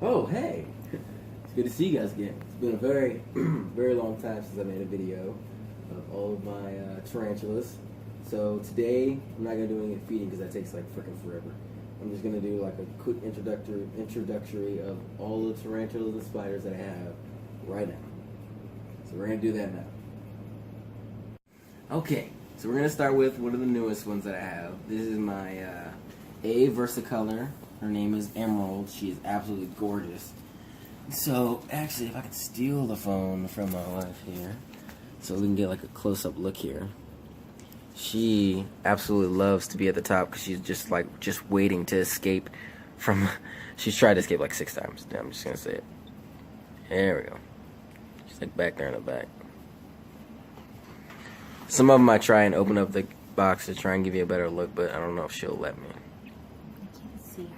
Oh, hey! It's good to see you guys again. It's been a very, very long time since I made a video of all of my tarantulas. So today, I'm not going to do any feeding because that takes like freaking forever. I'm just going to do like a quick introductory of all the tarantulas and spiders that I have right now. So we're going to do that now. Okay, so we're going to start with one of the newest ones that I have. This is my A versicolor. Her name is Emerald. She is absolutely gorgeous. So, actually, if I could steal the phone from my wife here, so we can get like a close-up look here. She absolutely loves to be at the top because she's just waiting to escape from. She's tried to escape like 6 times. I'm just gonna say it. There we go. She's like back there in the back. Some of them I try and open up the box to try and give you a better look, but I don't know if she'll let me. See her.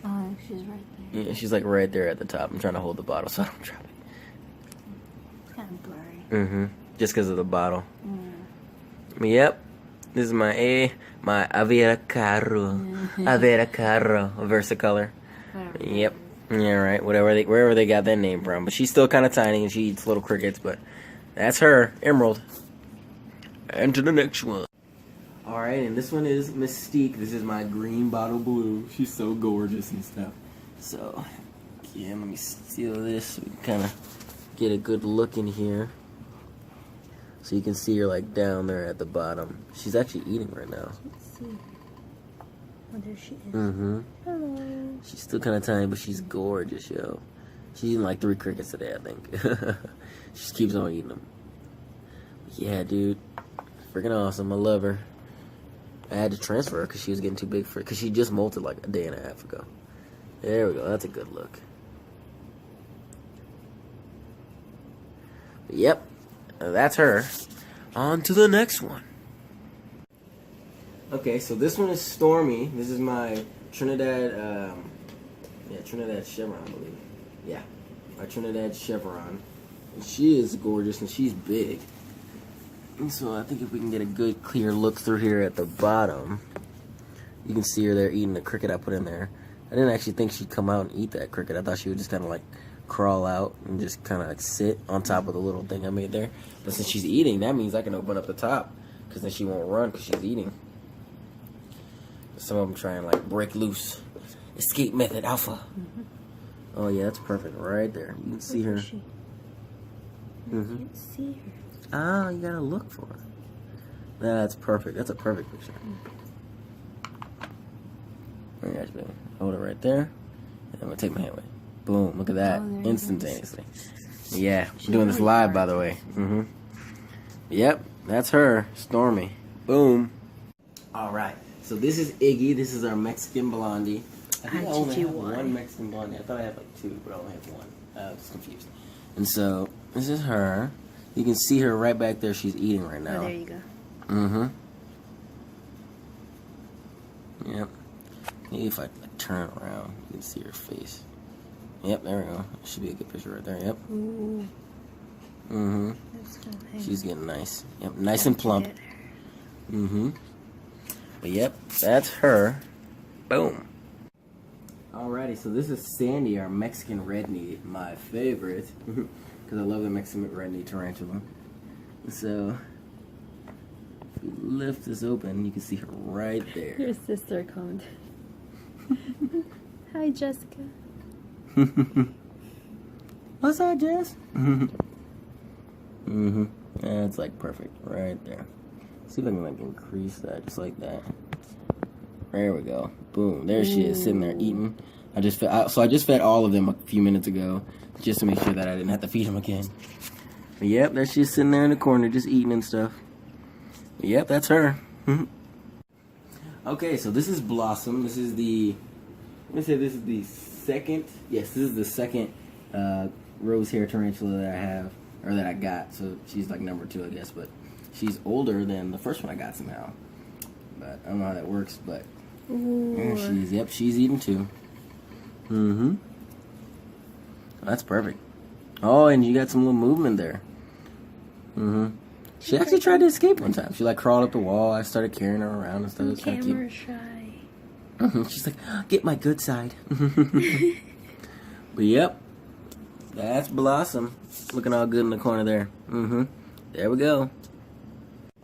Oh, she's right there. Yeah, she's like right there at the top. I'm trying to hold the bottle so I don't drop it. It's kind of blurry. Mm-hmm. Just because of the bottle. Yep. This is my Avera Carro. Avera Carro versicolor. Yep. Yeah, right. Wherever they got that name from. But she's still kind of tiny and she eats little crickets. But that's her, Emerald. And to the next one. Alright, and this one is Mystique. This is my green bottle blue. She's so gorgeous and stuff. So, yeah, let me steal this so we can kind of get a good look in here. So you can see her like down there at the bottom. She's actually eating right now. Let's see. Oh, there she is. Mm-hmm. Hello. She's still kind of tiny, but she's gorgeous, yo. She's eating like 3 crickets today, I think. She just keeps on eating them. Yeah, dude. Freaking awesome. I love her. I had to transfer her because she was getting too big for it. Because she just molted like a day and a half ago. There we go. That's a good look. But yep. That's her. On to the next one. Okay, so this one is Stormy. This is my Trinidad, Trinidad Chevron, I believe. Yeah, my Trinidad Chevron. And she is gorgeous and she's big. And so I think if we can get a good clear look through here at the bottom, you can see her there eating the cricket I put in there. I didn't actually think she'd come out and eat that cricket. I thought she would just kind of like crawl out and just kind of like sit on top of the little thing I made there. But since she's eating, that means I can open up the top because then she won't run because she's eating. Some of them try and like break loose. Escape method alpha. Oh yeah, that's perfect right there. You can see her. I can't see her. Ah, you gotta look for her. That's perfect. That's a perfect picture. Very nice, baby. Hold it right there. And I'm gonna take my hand away. Boom, look at that. Oh, instantaneously. Yeah, we're doing this live, by the way. Yep, that's her, Stormy. Boom. Alright, so this is Iggy. This is our Mexican blondie. I think I only have one Mexican blondie. I thought I had like 2, but I only have 1. I was confused. And so, this is her. You can see her right back there. She's eating right now. Oh, there you go. Yep. Maybe if I turn around, you can see her face. Yep, there we go. Should be a good picture right there. Yep. Ooh. She's getting nice. Yep, nice and plump. But yep, that's her. Boom. Alrighty, so this is Sandy, our Mexican red knee, my favorite, because I love the Mexican red knee tarantula. So if we lift this open, you can see her right there. Your sister commented. Hi, Jessica. What's up, Jess? That's like perfect right there. See if I can like increase that just like that. There we go. Boom. There she is sitting there eating. I just fed all of them a few minutes ago just to make sure that I didn't have to feed them again. But yep, there she is sitting there in the corner just eating and stuff. But yep, that's her. Okay, so this is Blossom. This is the second. Yes, this is the second rose hair tarantula that I have, or that I got. So she's like number 2, I guess. But she's older than the first one I got somehow. But I don't know how that works. But there she is. Yep, she's eating too. That's perfect. Oh, and you got some little movement there. She actually tried to escape one time. She like crawled up the wall. I started carrying her around and stuff. It was kind of cute. Camera shy. She's like, get my good side. But yep, that's Blossom. Looking all good in the corner there. There we go.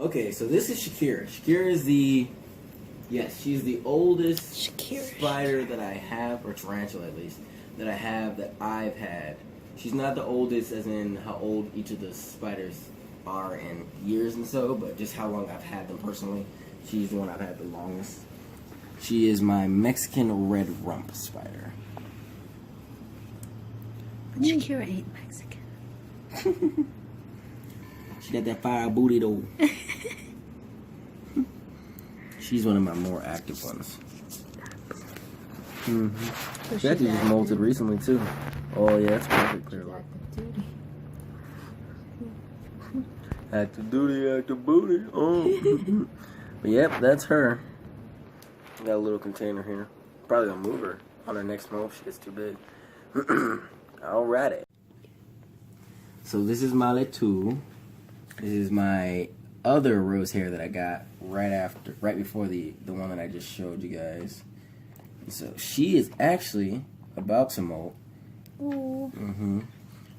Okay, so this is Shakira. Shakira is she's the oldest spider that I have, or tarantula at least, that I have that I've had. She's not the oldest as in how old each of the spiders are in years and so, but just how long I've had them personally. She's the one I've had the longest. She is my Mexican red rump spider. But Shakira ain't Mexican. She got that fire booty though. She's one of my more active ones. She actually just molted recently too. Oh yeah, that's perfect. Clear light. Active duty, active booty. Oh. But yep, that's her. Got a little container here. Probably gonna move her on her next move if she gets too big. Alrighty. So this is my two. This is my other rose hair that I got right before the one that I just showed you guys. So she is actually about to molt. Ooh.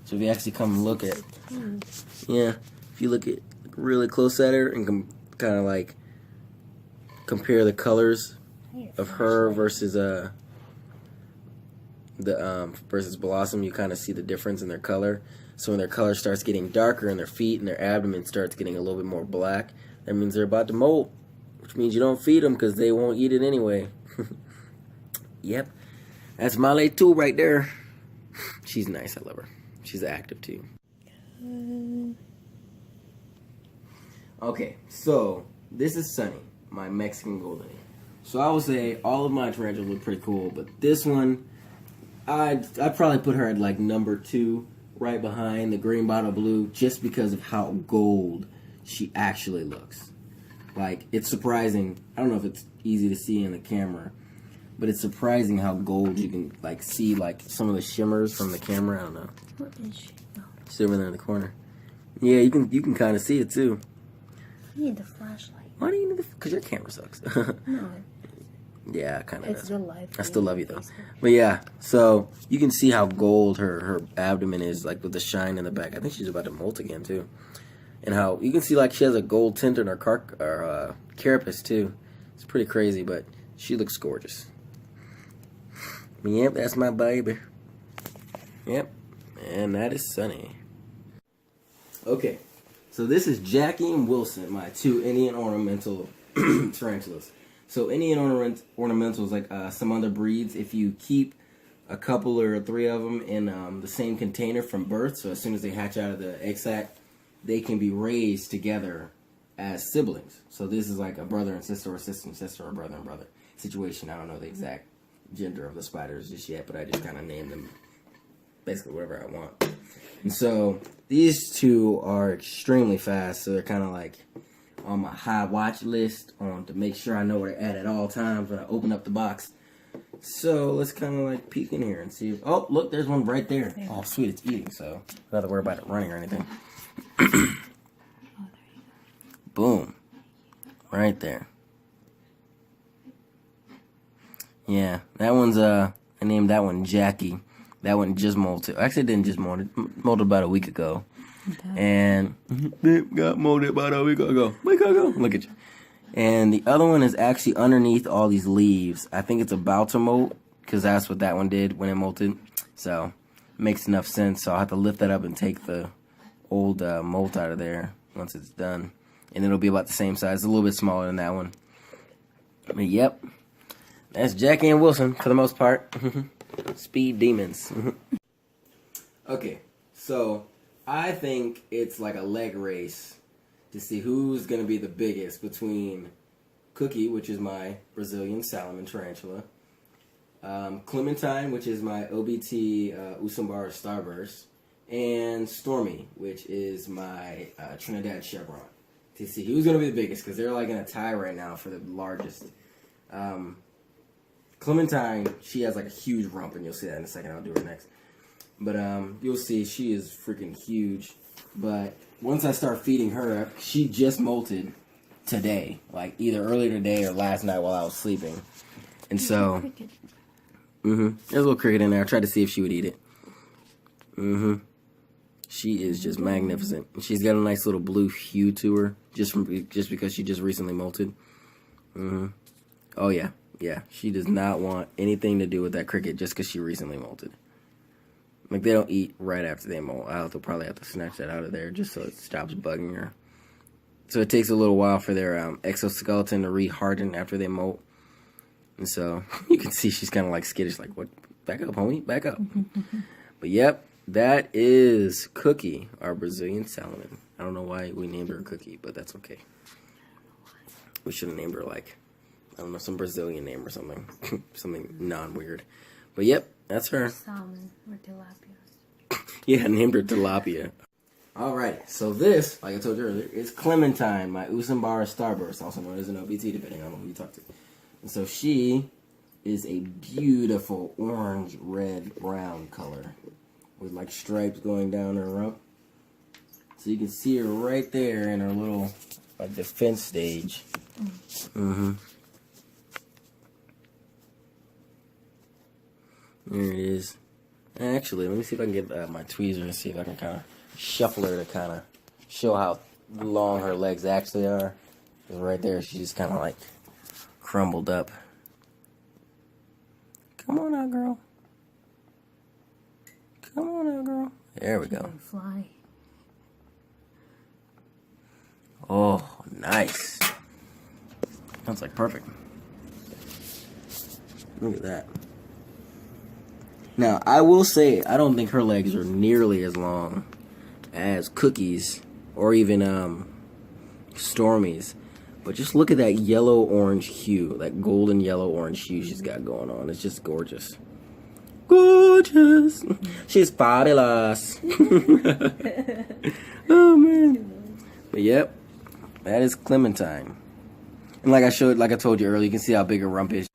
So if you actually come and look at, if you look at really close at her and kind of like compare the colors of her versus versus Blossom, you kind of see the difference in their color. So when their color starts getting darker in their feet and their abdomen starts getting a little bit more black, that means they're about to molt, which means you don't feed them because they won't eat it anyway. Yep, that's Male 2 right there. She's nice, I love her. She's active too. Okay, so this is Sunny, my Mexican golden. So I would say all of my tarantulas look pretty cool, but this one, I'd probably put her at like number 2, right behind the green bottle blue, just because of how gold she actually looks. Like, it's surprising. I don't know if it's easy to see in the camera, but it's surprising how gold you can like see like some of the shimmers from the camera. I don't know. What is she? Oh. She's over there in the corner. Yeah, you can kind of see it too. You need the flashlight. Why do you need the? Because your camera sucks. No. Yeah, kind of. It's the life. I still love you though. But yeah, so you can see how gold her abdomen is, like with the shine in the back. I think she's about to molt again too, and how you can see like she has a gold tint in her carapace too. It's pretty crazy, but she looks gorgeous. Yep, that's my baby. Yep, and that is Sunny. Okay, so this is Jackie and Wilson, my 2 Indian ornamental tarantulas. So Indian ornamentals, like some other breeds, if you keep a couple or 3 of them in the same container from birth, so as soon as they hatch out of the egg sac, they can be raised together as siblings. So this is like a brother and sister, or sister and sister, or brother and brother situation. I don't know the exact gender of the spiders just yet, but I just kind of named them basically whatever I want. And so these 2 are extremely fast, so they're kind of like on my high watch list to make sure I know where they're at all times when I open up the box. So let's kind of like peek in here and see if, oh look, there's one right there. Oh sweet, it's eating, so I don't have to worry about it running or anything. Boom, right there. Yeah, that one's I named that one Jackie. That one just molted. Actually, it didn't just molt. It molted about a week ago. And got molded about a week ago. Look at you. And the other one is actually underneath all these leaves. I think it's about to molt, because that's what that one did when it molted. So, makes enough sense. So I'll have to lift that up and take the old molt out of there once it's done. And it'll be about the same size. A little bit smaller than that one. But yep. That's Jackie and Wilson, for the most part. Speed demons. Okay, so I think it's like a leg race to see who's going to be the biggest between Cookie, which is my Brazilian Salomon tarantula, Clementine, which is my OBT Usambara Starburst, and Stormy, which is my Trinidad Chevron. To see who's going to be the biggest, because they're like in a tie right now for the largest. Clementine, she has like a huge rump, and you'll see that in a second. I'll do her next. But you'll see she is freaking huge. But once I start feeding her, she just molted today, like either earlier today or last night while I was sleeping. And so, there's a little cricket in there. I tried to see if she would eat it. She is just magnificent. She's got a nice little blue hue to her, just because she just recently molted. Oh yeah, yeah. She does not want anything to do with that cricket just because she recently molted. Like, they don't eat right after they molt. I'll probably have to snatch that out of there just so it stops bugging her. So it takes a little while for their exoskeleton to re-harden after they molt. And so you can see she's kind of like skittish, like, what? Back up, homie, back up. But yep, that is Cookie, our Brazilian salmon. I don't know why we named her Cookie, but that's okay. We should have named her, like, I don't know, some Brazilian name or something. Something non-weird. But yep, that's her. Salmon or tilapia. Yeah, I named her Tilapia. Alright, so this, like I told you earlier, is Clementine, my Usambara Starburst, also known as an OBT, depending on who you talk to. And so she is a beautiful orange, red, brown color with like stripes going down her rump. So you can see her right there in her little like defense stage. There it is. Actually, let me see if I can get my tweezer and see if I can kind of shuffle her to kind of show how long her legs actually are. Because right there, she's just kind of like crumbled up. Come on now, girl. Come on now, girl. There we go. Fly. Oh, nice. That's like perfect. Look at that. Now, I will say, I don't think her legs are nearly as long as Cookie's or even Stormy's. But just look at that yellow-orange hue, that golden yellow-orange hue she's got going on. It's just gorgeous. Gorgeous. She's fabulous. Oh, man. But, yep, that is Clementine. And like I told you earlier, you can see how big her rump is.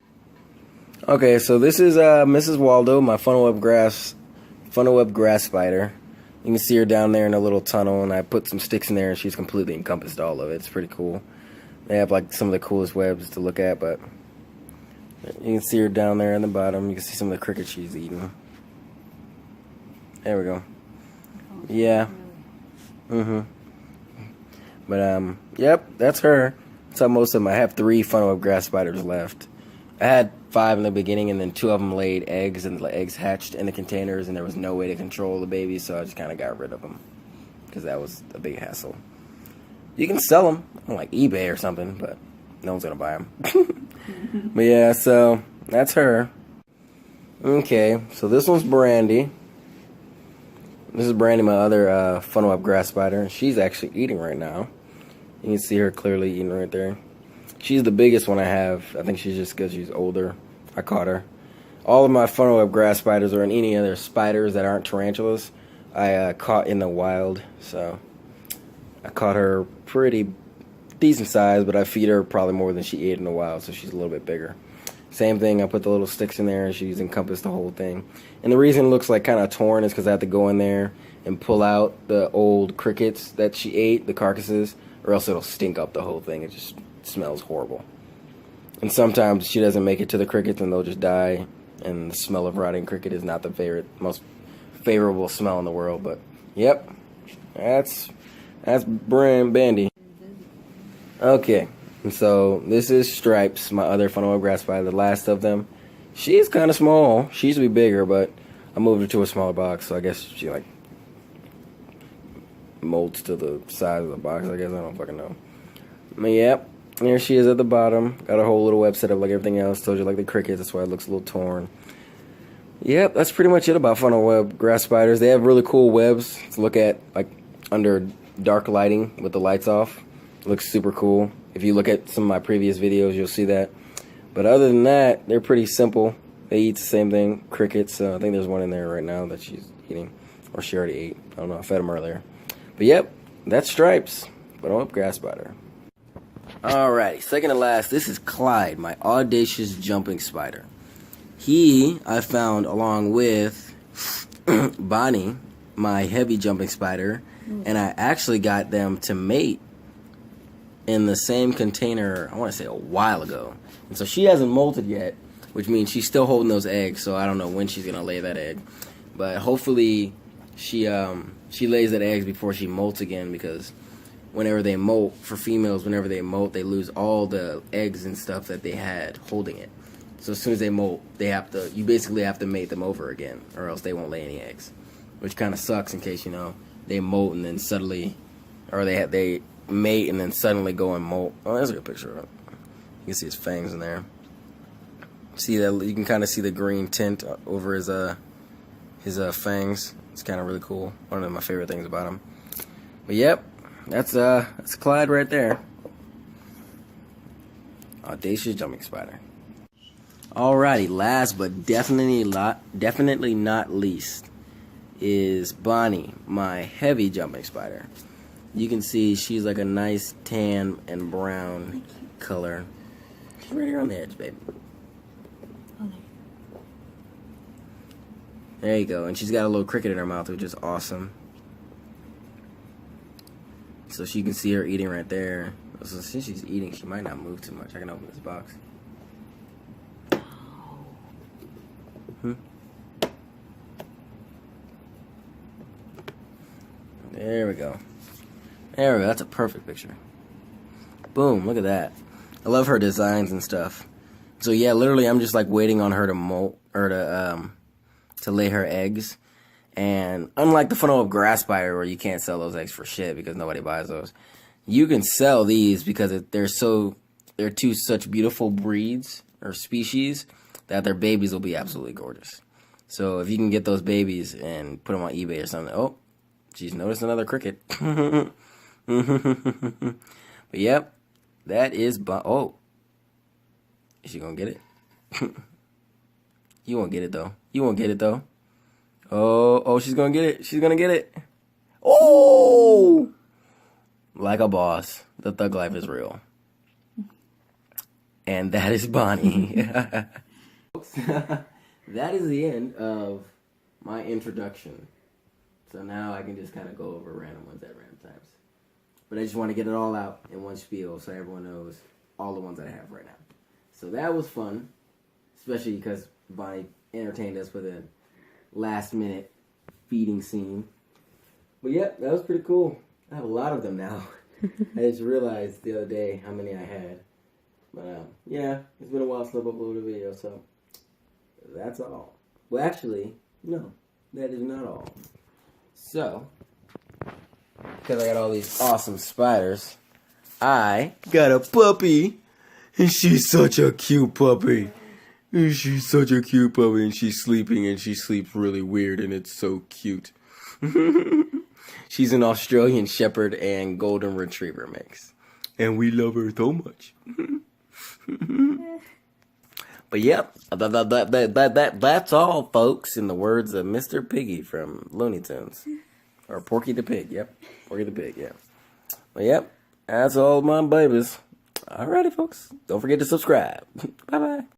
Okay, so this is Mrs. Waldo, my funnel web grass spider. You can see her down there in a little tunnel, and I put some sticks in there, and she's completely encompassed all of it. It's pretty cool. They have like some of the coolest webs to look at, but you can see her down there in the bottom. You can see some of the crickets she's eating. There we go. Yeah. But yep, that's her. That's how most of them. I have 3 funnel web grass spiders left. I had 5 in the beginning, and then 2 of them laid eggs, and the eggs hatched in the containers, and there was no way to control the babies, so I just kind of got rid of them because that was a big hassle. You can sell them on like eBay or something, but no one's gonna buy them. But yeah, so that's her. Okay, so this one's Brandy. This is Brandy, my other funnel web grass spider, and she's actually eating right now. You can see her clearly eating right there. She's the biggest one I have. I think she's just because she's older. I caught her. All of my funnel web grass spiders or any other spiders that aren't tarantulas, I caught in the wild. So I caught her pretty decent size, but I feed her probably more than she ate in the wild, so she's a little bit bigger. Same thing, I put the little sticks in there, and she's encompassed the whole thing. And the reason it looks like kind of torn is because I have to go in there and pull out the old crickets that she ate, the carcasses, or else it'll stink up the whole thing. It just smells horrible. And sometimes she doesn't make it to the crickets and they'll just die, and the smell of rotting cricket is not the most favorable smell in the world. But yep, that's Bandy. Okay, and so this is Stripes, my other funnel web grass spider, the last of them. She's kind of small. She used to be bigger, but I moved her to a smaller box, so I guess she like molds to the size of the box, I guess. I don't fucking know. But yep, there she is at the bottom. Got a whole little web set up like everything else. Told you like the crickets, that's why it looks a little torn. Yep, that's pretty much it about funnel web grass spiders. They have really cool webs to look at, like under dark lighting with the lights off. It looks super cool. If you look at some of my previous videos, you'll see that. But other than that, they're pretty simple. They eat the same thing, crickets. I think there's one in there right now that she's eating, or she already ate. I don't know, I fed them earlier. But yep, that's Stripes, funnel web grass spider. Alrighty, second to last, this is Clyde, my audacious jumping spider. He, I found along with Bonnie, my heavy jumping spider, and I actually got them to mate in the same container, I want to say a while ago. And so she hasn't molted yet, which means she's still holding those eggs, so I don't know when she's going to lay that egg. But hopefully she lays the eggs before she molts again, because whenever they molt, for females, whenever they molt, they lose all the eggs and stuff that they had holding it. So as soon as they molt, you basically have to mate them over again, or else they won't lay any eggs, which kind of sucks in case, they molt and then suddenly, or they mate and then suddenly go and molt. Oh, there's a good picture of it. You can see his fangs in there. See that? You can kind of see the green tint over his fangs. It's kind of really cool. One of my favorite things about him. But yep, that's Clyde right there. Audacious jumping spider. Alrighty, last but definitely not least is Bonnie, my heavy jumping spider. You can see she's like a nice tan and brown color. She's right here on the edge, baby. There you go. And she's got a little cricket in her mouth, which is awesome. So she can see her eating right there. So since she's eating, she might not move too much. I can open this box. There we go. There we go. That's a perfect picture. Boom. Look at that. I love her designs and stuff. So yeah, literally, I'm just like waiting on her to molt, or to lay her eggs. And unlike the funnel of grass spider, where you can't sell those eggs for shit because nobody buys those, you can sell these because they're two such beautiful breeds or species that their babies will be absolutely gorgeous. So if you can get those babies and put them on eBay or something. Oh, she's noticed another cricket. But yep, that is. Oh, is she gonna get it? You won't get it though. You won't get it though. Oh, she's gonna get it. She's gonna get it. Oh, like a boss. The thug life is real. And that is Bonnie. That is the end of my introduction. So now I can just kind of go over random ones at random times. But I just want to get it all out in one spiel so everyone knows all the ones that I have right now. So that was fun, especially because Bonnie entertained us with a last-minute feeding scene. But yep, that was pretty cool. I have a lot of them now. I just realized the other day how many I had. But yeah, it's been a while since I've uploaded a video, so that's all. Well, actually, no, that is not all. So, because I got all these awesome spiders, I got a puppy, and she's such a cute puppy. And she's such a cute puppy, and she's sleeping, and she sleeps really weird, and it's so cute. She's an Australian Shepherd and Golden Retriever mix, and we love her so much. But yep, that's all, folks, in the words of Mr. Piggy from Looney Tunes. Or Porky the Pig, yep. Porky the Pig, yeah. But yep, that's all my babies. Alrighty, folks. Don't forget to subscribe. Bye-bye.